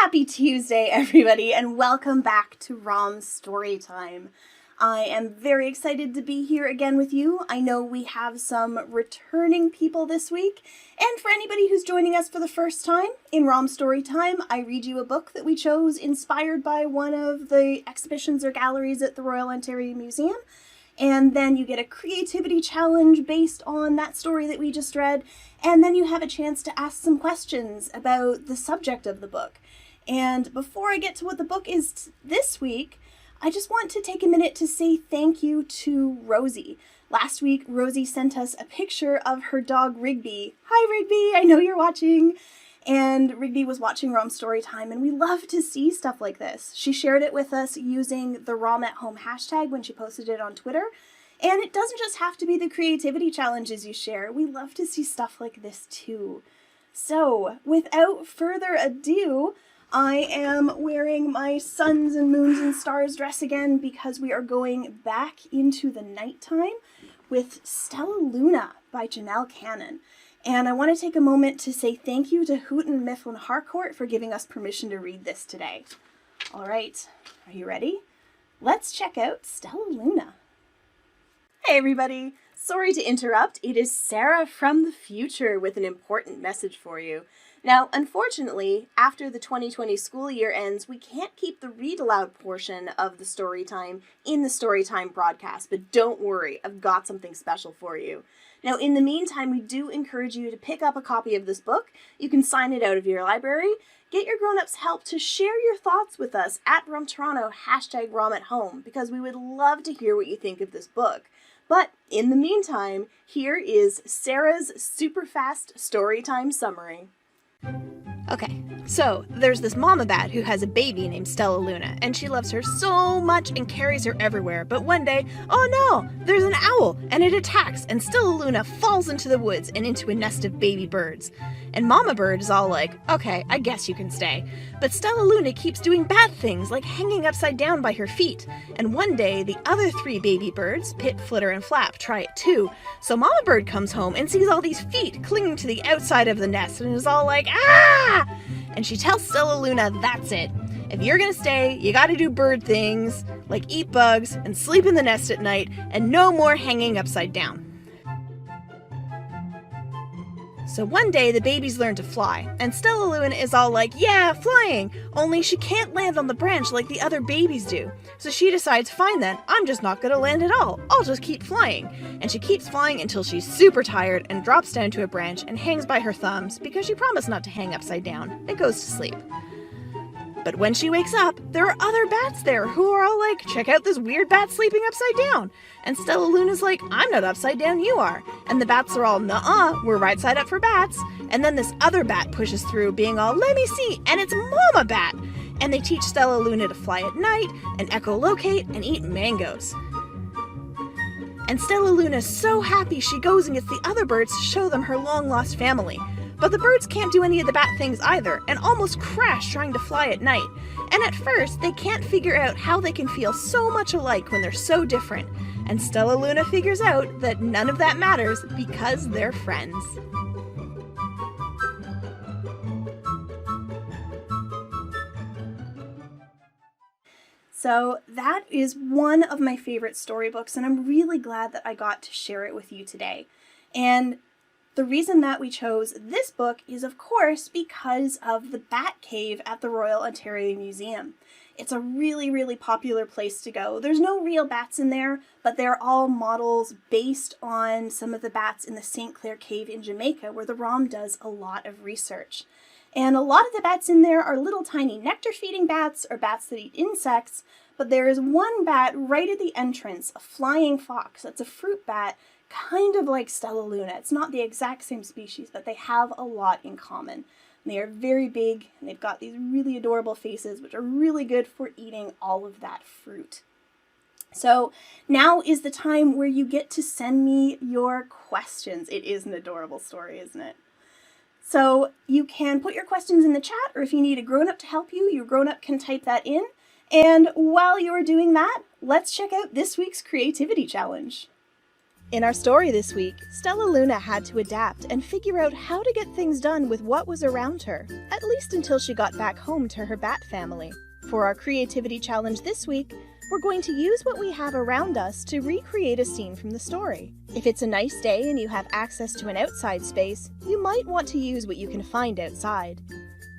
Happy Tuesday, everybody, and welcome back to ROM Storytime. I am very excited to be here again with you. I know we have some returning people this week, and for anybody who's joining us for the first time, in ROM Storytime, I read you a book that we chose inspired by one of the exhibitions or galleries at the Royal Ontario Museum, and then you get a creativity challenge based on that story that we just read, and then you have a chance to ask some questions about the subject of the book. And before I get to what the book is this week, I just want to take a minute to say thank you to Rosie. Last week, Rosie sent us a picture of her dog Rigby. Hi Rigby, I know you're watching. And Rigby was watching ROM Storytime, and we love to see stuff like this. She shared it with us using the ROM at Home hashtag when she posted it on Twitter. And it doesn't just have to be the creativity challenges you share. We love to see stuff like this too. So, without further ado, I am wearing my suns and moons and stars dress again because we are going back into the nighttime with Stellaluna by Janell Cannon. And I want to take a moment to say thank you to Houghton Mifflin Harcourt for giving us permission to read this today. All right, are you ready? Let's check out Stellaluna. Hey everybody, sorry to interrupt. It is Sarah from the future with an important message for you. Now, unfortunately, after the 2020 school year ends, we can't keep the read aloud portion of the Storytime in the Storytime broadcast, but don't worry, I've got something special for you. Now, in the meantime, we do encourage you to pick up a copy of this book. You can sign it out of your library. Get your grown-ups help to share your thoughts with us at ROM Toronto, hashtag ROM at Home, because we would love to hear what you think of this book. But in the meantime, here is Sarah's Superfast Storytime summary. Okay, so there's this mama bat who has a baby named Stellaluna, and she loves her so much and carries her everywhere. But one day, oh no, there's an owl, and it attacks, and Stellaluna falls into the woods and into a nest of baby birds. And Mama Bird is all like, okay, I guess you can stay. But Stellaluna keeps doing bad things, like hanging upside down by her feet. And one day, the other three baby birds, Pit, Flitter, and Flap, try it too. So Mama Bird comes home and sees all these feet clinging to the outside of the nest, and is all like, ah! And she tells Stellaluna that's it. If you're gonna stay, you gotta do bird things, like eat bugs and sleep in the nest at night, and no more hanging upside down. So one day the babies learn to fly, and Stellaluna is all like, yeah, flying, only she can't land on the branch like the other babies do. So she decides, fine then, I'm just not gonna land at all, I'll just keep flying. And she keeps flying until she's super tired and drops down to a branch and hangs by her thumbs because she promised not to hang upside down and goes to sleep. But when she wakes up, there are other bats there who are all like, check out this weird bat sleeping upside down. And Stellaluna's like, I'm not upside down, you are. And the bats are all, nuh-uh, we're right side up for bats. And then this other bat pushes through, being all, let me see, and it's Mama Bat. And they teach Stellaluna to fly at night, and echolocate, and eat mangoes. And Stellaluna's so happy she goes and gets the other birds to show them her long-lost family. But the birds can't do any of the bat things either, and almost crash trying to fly at night. And at first, they can't figure out how they can feel so much alike when they're so different. And Stellaluna figures out that none of that matters because they're friends. So that is one of my favorite storybooks, and I'm really glad that I got to share it with you today. And the reason that we chose this book is, of course, because of the Bat Cave at the Royal Ontario Museum. It's a really, really popular place to go. There's no real bats in there, but they're all models based on some of the bats in the St. Clair Cave in Jamaica, where the ROM does a lot of research. And a lot of the bats in there are little tiny nectar-feeding bats or bats that eat insects, but there is one bat right at the entrance, a flying fox. That's a fruit bat, kind of like Stellaluna. It's not the exact same species, but they have a lot in common. And they are very big, and they've got these really adorable faces, which are really good for eating all of that fruit. So now is the time where you get to send me your questions. It is an adorable story, isn't it? So you can put your questions in the chat, or if you need a grown-up to help you, your grown-up can type that in. And while you're doing that, let's check out this week's creativity challenge. In our story this week, Stellaluna had to adapt and figure out how to get things done with what was around her, at least until she got back home to her bat family. For our creativity challenge this week, we're going to use what we have around us to recreate a scene from the story. If it's a nice day and you have access to an outside space, you might want to use what you can find outside.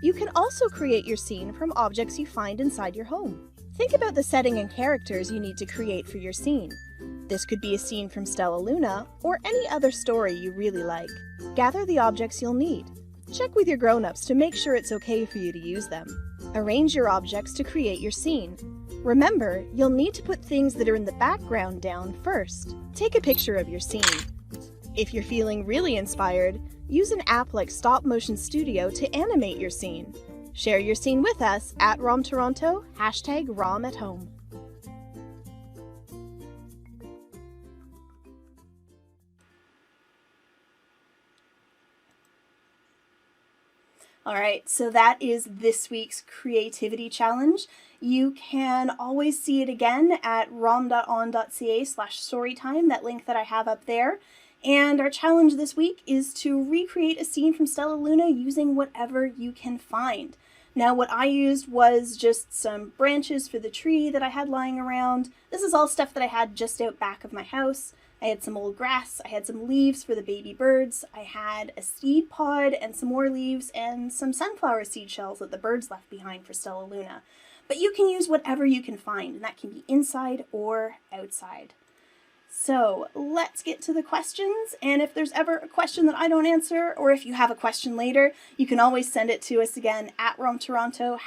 You can also create your scene from objects you find inside your home. Think about the setting and characters you need to create for your scene. This could be a scene from Stellaluna or any other story you really like. Gather the objects you'll need. Check with your grown-ups to make sure it's okay for you to use them. Arrange your objects to create your scene. Remember, you'll need to put things that are in the background down first. Take a picture of your scene. If you're feeling really inspired, use an app like Stop Motion Studio to animate your scene. Share your scene with us at ROM Toronto, #ROM@home. All right, so that is this week's creativity challenge. You can always see it again at rom.on.ca/storytime, that link that I have up there. And our challenge this week is to recreate a scene from Stellaluna using whatever you can find. Now, what I used was just some branches for the tree that I had lying around. This is all stuff that I had just out back of my house. I had some old grass, I had some leaves for the baby birds, I had a seed pod and some more leaves and some sunflower seed shells that the birds left behind for Stellaluna. But you can use whatever you can find, and that can be inside or outside. So let's get to the questions, and if there's ever a question that I don't answer, or if you have a question later, you can always send it to us again at ROM Toronto,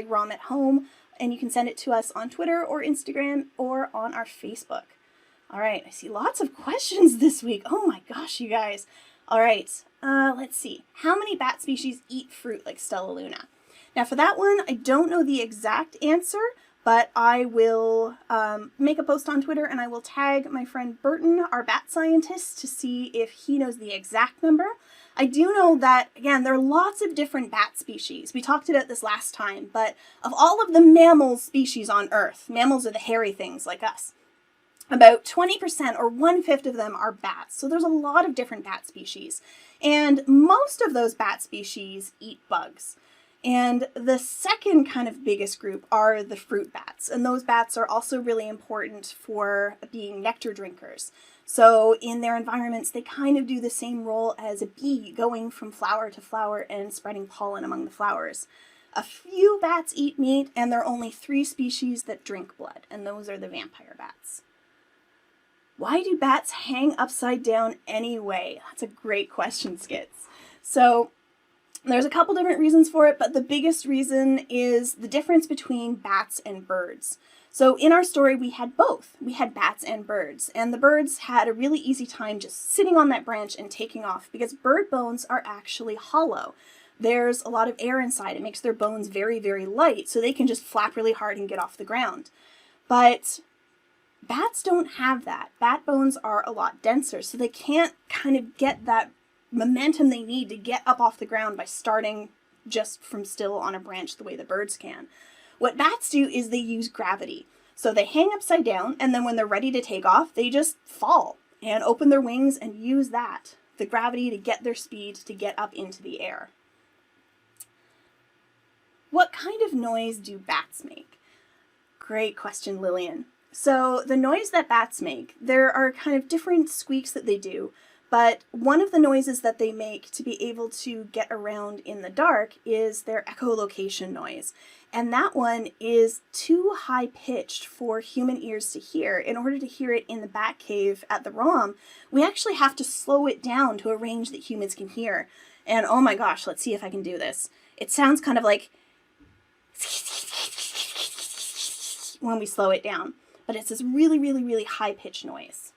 #ROM@home, and you can send it to us on Twitter or Instagram or on our Facebook. All right, I see lots of questions this week. Oh my gosh, you guys. All right, let's see. How many bat species eat fruit like Stellaluna? Now for that one, I don't know the exact answer, but I will make a post on Twitter and I will tag my friend Burton, our bat scientist, to see if he knows the exact number. I do know that, again, there are lots of different bat species. We talked about this last time, but of all of the mammal species on Earth, mammals are the hairy things like us. About 20% or 1/5 of them are bats. So there's a lot of different bat species. And most of those bat species eat bugs. And the second kind of biggest group are the fruit bats. And those bats are also really important for being nectar drinkers. So in their environments, they kind of do the same role as a bee, going from flower to flower and spreading pollen among the flowers. A few bats eat meat, and there are only 3 species that drink blood, and those are the vampire bats. Why do bats hang upside down anyway? That's a great question, Skits. So there's a couple different reasons for it, but the biggest reason is the difference between bats and birds. So in our story, we had both. We had bats and birds, and the birds had a really easy time just sitting on that branch and taking off because bird bones are actually hollow. There's a lot of air inside. It makes their bones very, very light, so they can just flap really hard and get off the ground. But bats don't have that. Bat bones are a lot denser, so they can't kind of get that momentum they need to get up off the ground by starting just from still on a branch the way the birds can. What bats do is they use gravity. So they hang upside down, and then when they're ready to take off, they just fall and open their wings and use that, the gravity, to get their speed to get up into the air. What kind of noise do bats make? Great question, Lillian. So the noise that bats make, there are kind of different squeaks that they do, but one of the noises that they make to be able to get around in the dark is their echolocation noise. And that one is too high-pitched for human ears to hear. In order to hear it in the bat cave at the ROM, we actually have to slow it down to a range that humans can hear. And oh my gosh, let's see if I can do this. It sounds kind of like when we slow it down. But it's this really, really, really high-pitched noise.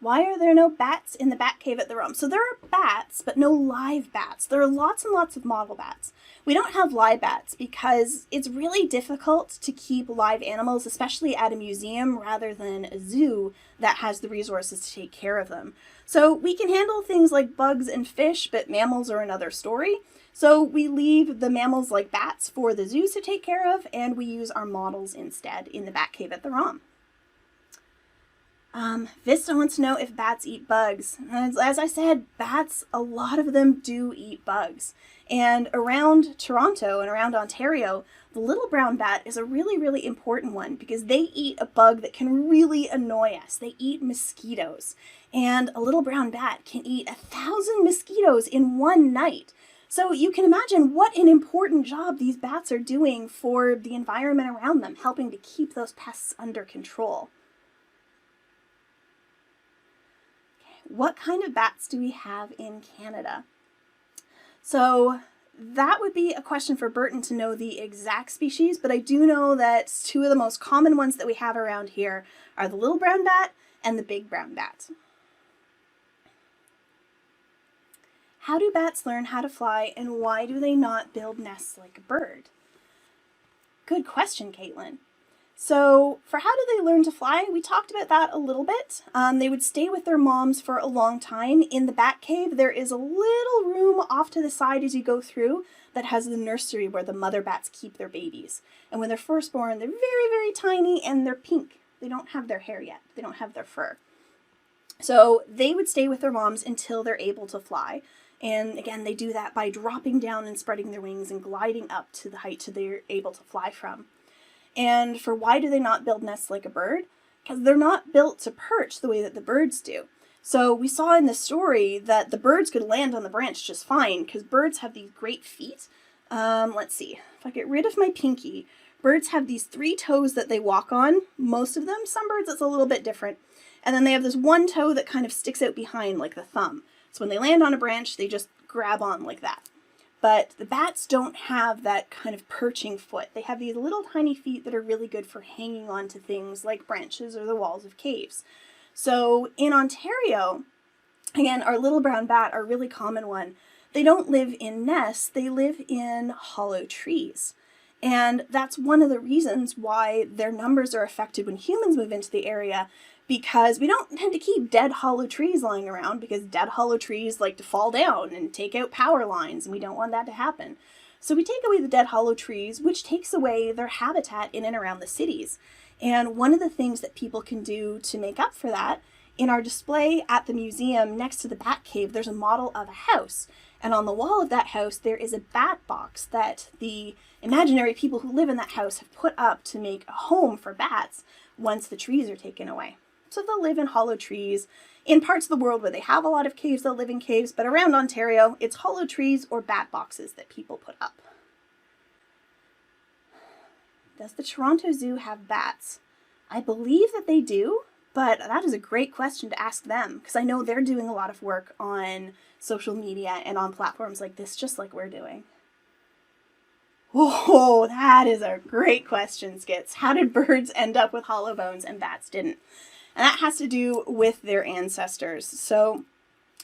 Why are there no bats in the bat cave at the ROM? So there are bats, but no live bats. There are lots and lots of model bats. We don't have live bats because it's really difficult to keep live animals, especially at a museum rather than a zoo that has the resources to take care of them. So we can handle things like bugs and fish, but mammals are another story. So we leave the mammals like bats for the zoos to take care of, and we use our models instead in the bat cave at the ROM. Vista wants to know if bats eat bugs. As I said, bats, a lot of them do eat bugs. And around Toronto and around Ontario, the little brown bat is a really, really important one because they eat a bug that can really annoy us. They eat mosquitoes. And a little brown bat can eat 1,000 mosquitoes in one night. So you can imagine what an important job these bats are doing for the environment around them, helping to keep those pests under control. What kind of bats do we have in Canada? So that would be a question for Burton to know the exact species, but I do know that two of the most common ones that we have around here are the little brown bat and the big brown bat. How do bats learn how to fly, and why do they not build nests like a bird? Good question, Caitlin. So for how do they learn to fly, we talked about that a little bit. They would stay with their moms for a long time. In the bat cave, there is a little room off to the side as you go through that has the nursery where the mother bats keep their babies. And when they're first born, they're very, very tiny and they're pink. They don't have their hair yet. They don't have their fur. So they would stay with their moms until they're able to fly. And again, they do that by dropping down and spreading their wings and gliding up to the height they're able to fly from. And for why do they not build nests like a bird? Because they're not built to perch the way that the birds do. So we saw in the story that the birds could land on the branch just fine because birds have these great feet. Let's see, if I get rid of my pinky, birds have these 3 toes that they walk on, most of them. Some birds it's a little bit different. And then they have this one toe that kind of sticks out behind like the thumb. So when they land on a branch, they just grab on like that. But the bats don't have that kind of perching foot. They have these little tiny feet that are really good for hanging on to things like branches or the walls of caves. So in Ontario, again, our little brown bat, our really common one, they don't live in nests, they live in hollow trees. And that's one of the reasons why their numbers are affected when humans move into the area, because we don't tend to keep dead hollow trees lying around because dead hollow trees like to fall down and take out power lines, and we don't want that to happen. So we take away the dead hollow trees, which takes away their habitat in and around the cities. And one of the things that people can do to make up for that, in our display at the museum next to the bat cave, there's a model of a house. And on the wall of that house, there is a bat box that the imaginary people who live in that house have put up to make a home for bats once the trees are taken away. So they'll live in hollow trees. In parts of the world where they have a lot of caves, they'll live in caves, but around Ontario, it's hollow trees or bat boxes that people put up. Does the Toronto Zoo have bats? I believe that they do, but that is a great question to ask them, because I know they're doing a lot of work on social media and on platforms like this, just like we're doing. Oh, that is a great question, Skits. How did birds end up with hollow bones and bats didn't? And that has to do with their ancestors. So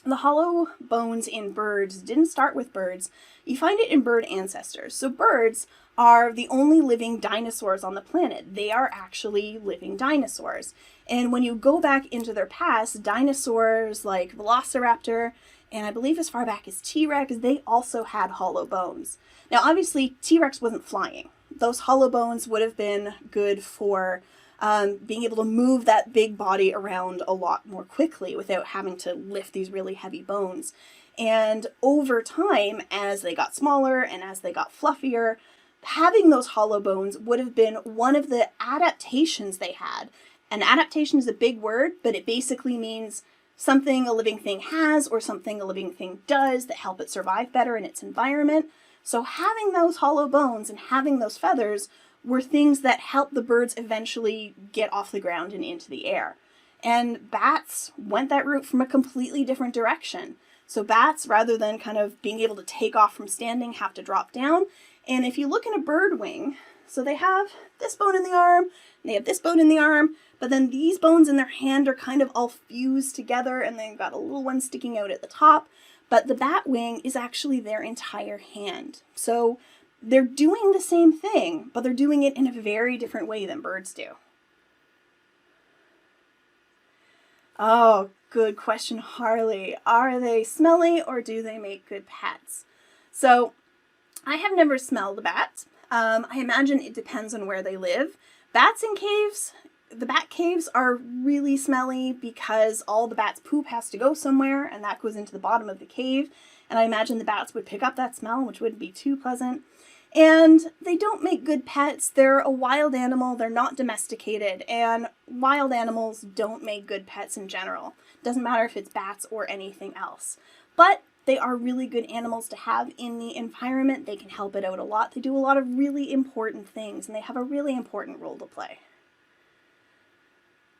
the hollow bones in birds didn't start with birds. You find it in bird ancestors. So birds are the only living dinosaurs on the planet. They are actually living dinosaurs. And when you go back into their past, dinosaurs like Velociraptor, and I believe as far back as T-Rex, they also had hollow bones. Now obviously T-Rex wasn't flying. Those hollow bones would have been good for being able to move that big body around a lot more quickly without having to lift these really heavy bones. And over time, as they got smaller and as they got fluffier, having those hollow bones would have been one of the adaptations they had. And adaptation is a big word, but it basically means something a living thing has or something a living thing does that help it survive better in its environment. So having those hollow bones and having those feathers were things that helped the birds eventually get off the ground and into the air. And bats went that route from a completely different direction. So bats, rather than kind of being able to take off from standing, have to drop down. And if you look in a bird wing, so they have this bone in the arm, and they have this bone in the arm, but then these bones in their hand are kind of all fused together, and they've got a little one sticking out at the top. But the bat wing is actually their entire hand. So they're doing the same thing, but they're doing it in a very different way than birds do. Oh, good question, Harley. Are they smelly or do they make good pets? So I have never smelled a bat. I imagine it depends on where they live. Bats in caves, the bat caves are really smelly because all the bat's poop has to go somewhere, and that goes into the bottom of the cave. And I imagine the bats would pick up that smell, which wouldn't be too pleasant. And they don't make good pets. They're a wild animal. They're not domesticated. And wild animals don't make good pets in general. Doesn't matter if it's bats or anything else. But they are really good animals to have in the environment. They can help it out a lot. They do a lot of really important things, and they have a really important role to play.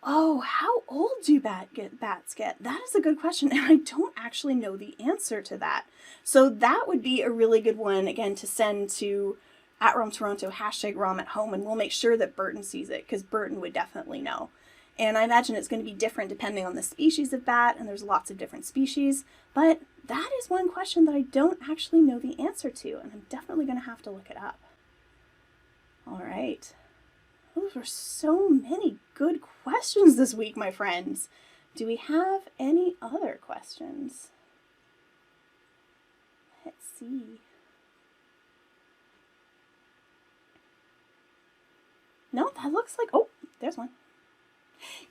Oh, how old do bats get? That is a good question, and I don't actually know the answer to that. So that would be a really good one, again, to send to @RomToronto, #RomAtHome, and we'll make sure that Burton sees it, because Burton would definitely know. And I imagine it's going to be different depending on the species of bat, and there's lots of different species, but that is one question that I don't actually know the answer to, and I'm definitely going to have to look it up. All right. Those were so many good questions this week, my friends. Do we have any other questions? Let's see. No, that looks like... Oh, there's one.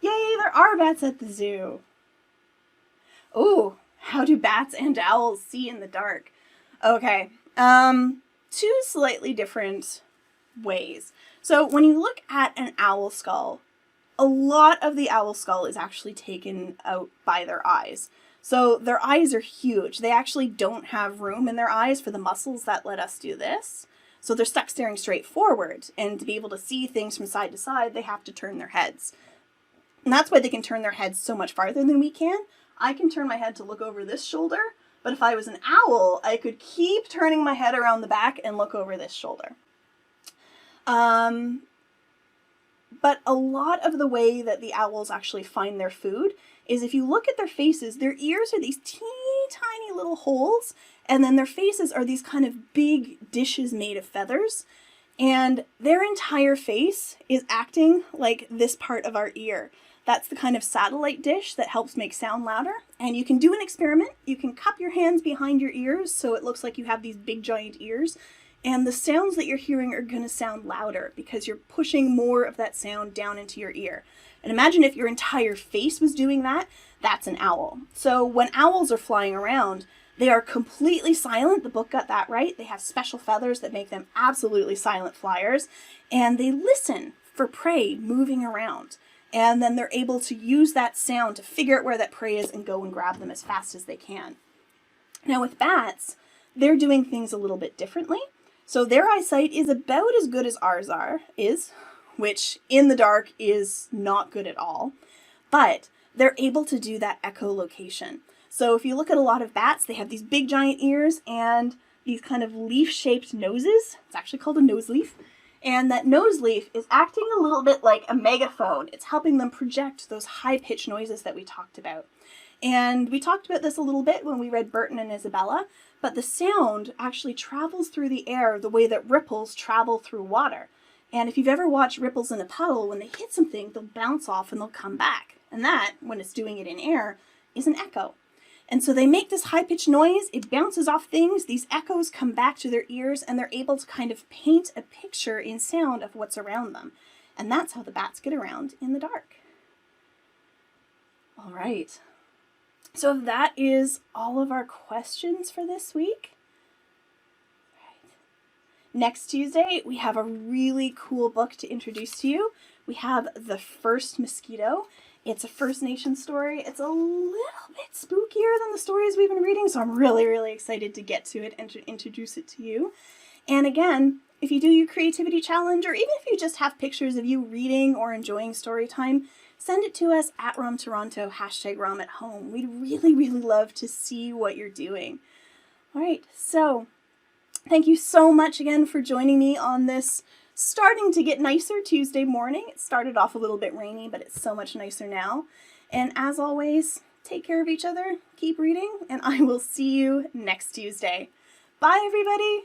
Yay, there are bats at the zoo. Oh, how do bats and owls see in the dark? Okay, two slightly different ways. So when you look at an owl skull, a lot of the owl skull is actually taken out by their eyes. So their eyes are huge. They actually don't have room in their eyes for the muscles that let us do this. So they're stuck staring straight forward. And to be able to see things from side to side, they have to turn their heads. And that's why they can turn their heads so much farther than we can. I can turn my head to look over this shoulder, but if I was an owl, I could keep turning my head around the back and look over this shoulder. But a lot of the way that the owls actually find their food is if you look at their faces, their ears are these teeny tiny little holes, and then their faces are these kind of big dishes made of feathers, and their entire face is acting like this part of our ear. That's the kind of satellite dish that helps make sound louder, and you can do an experiment. You can cup your hands behind your ears so it looks like you have these big giant ears, and the sounds that you're hearing are going to sound louder because you're pushing more of that sound down into your ear. And imagine if your entire face was doing that, that's an owl. So when owls are flying around, they are completely silent. The book got that right. They have special feathers that make them absolutely silent flyers, and they listen for prey moving around. And then they're able to use that sound to figure out where that prey is and go and grab them as fast as they can. Now with bats, they're doing things a little bit differently. So their eyesight is about as good as ours is, which in the dark is not good at all. But they're able to do that echolocation. So if you look at a lot of bats, they have these big giant ears and these kind of leaf-shaped noses. It's actually called a nose leaf. And that nose leaf is acting a little bit like a megaphone. It's helping them project those high-pitched noises that we talked about. And we talked about this a little bit when we read Burton and Isabella, but the sound actually travels through the air the way that ripples travel through water. And if you've ever watched ripples in a puddle, when they hit something, they'll bounce off and they'll come back. And that, when it's doing it in air, is an echo. And so they make this high-pitched noise, it bounces off things, these echoes come back to their ears, and they're able to kind of paint a picture in sound of what's around them. And that's how the bats get around in the dark. All right. So that is all of our questions for this week. Right. Next Tuesday, we have a really cool book to introduce to you. We have The First Mosquito. It's a First Nation story. It's a little bit spookier than the stories we've been reading, so I'm really, really excited to get to it and to introduce it to you. And again, if you do your creativity challenge, or even if you just have pictures of you reading or enjoying Storytime, send it to us at ROM Toronto, #RomAtHome. We'd really, really love to see what you're doing. All right, so thank you so much again for joining me on this starting to get nicer Tuesday morning. It started off a little bit rainy, but it's so much nicer now. And as always, take care of each other, keep reading, and I will see you next Tuesday. Bye, everybody!